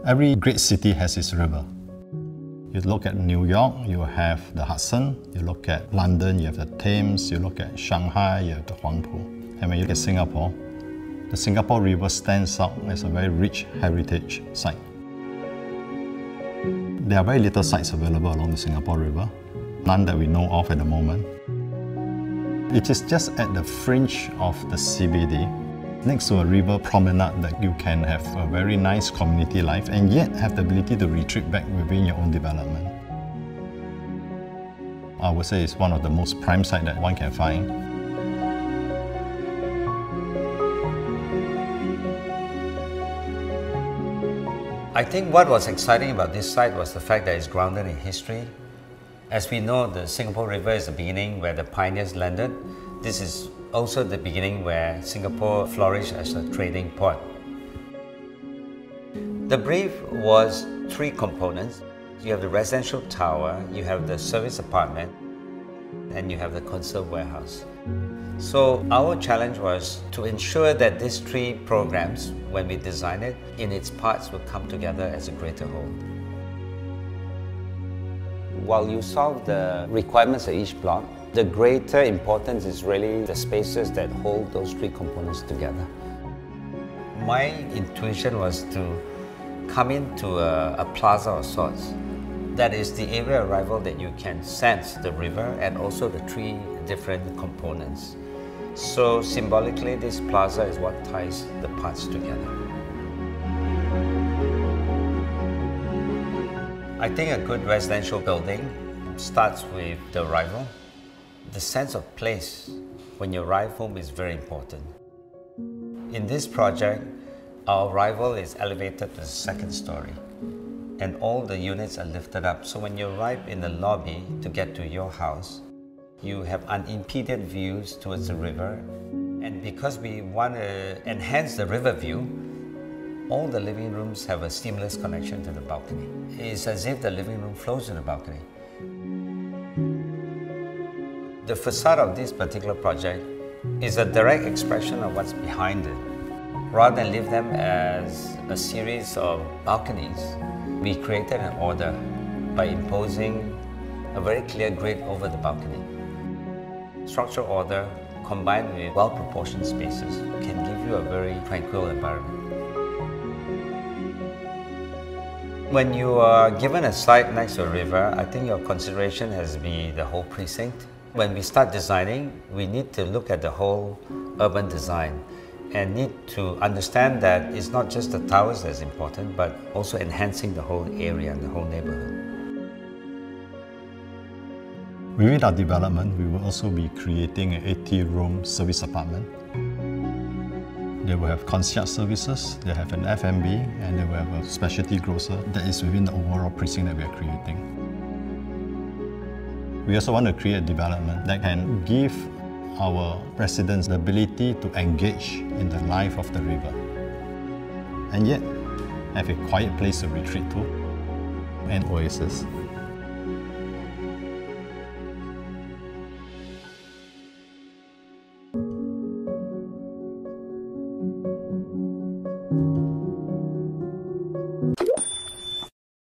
Every great city has its river. You look at New York, you have the Hudson. You look at London, you have the Thames. You look at Shanghai, you have the Huangpu. And when you look at Singapore, the Singapore River stands out as a very rich heritage site. There are very little sites available along the Singapore River, none that we know of at the moment. It is just at the fringe of the CBD, next to a river promenade, that you can have a very nice community life and yet have the ability to retreat back within your own development. I would say it's one of the most prime sites that one can find. I think what was exciting about this site was the fact that it's grounded in history. As we know, the Singapore River is the beginning where the pioneers landed. This is also the beginning where Singapore flourished as a trading port. The brief was 3 components. You have the residential tower, you have the service apartment, and you have the conserve warehouse. So our challenge was to ensure that these 3 programs, when we design it, in its parts will come together as a greater whole. While you solve the requirements of each block, the greater importance is really the spaces that hold those 3 components together. My intuition was to come into a plaza of sorts. That is the area arrival that you can sense the river and also the 3 different components. So symbolically, this plaza is what ties the parts together. I think a good residential building starts with the arrival. The sense of place when you arrive home is very important. In this project, our arrival is elevated to the 2nd story and all the units are lifted up. So when you arrive in the lobby to get to your house, you have unimpeded views towards the river. And because we want to enhance the river view, all the living rooms have a seamless connection to the balcony. It's as if the living room flows to the balcony. The facade of this particular project is a direct expression of what's behind it. Rather than leave them as a series of balconies, we created an order by imposing a very clear grid over the balcony. Structural order combined with well-proportioned spaces can give you a very tranquil environment. When you are given a site next to a river, I think your consideration has to be the whole precinct. When we start designing, we need to look at the whole urban design and need to understand that it's not just the towers that's important, but also enhancing the whole area and the whole neighborhood. Within our development, we will also be creating an 80-room service apartment. They will have concierge services, they have an F&B, and they will have a specialty grocer that is within the overall precinct that we are creating. We also want to create a development that can give our residents the ability to engage in the life of the river and yet have a quiet place to retreat to, an oasis.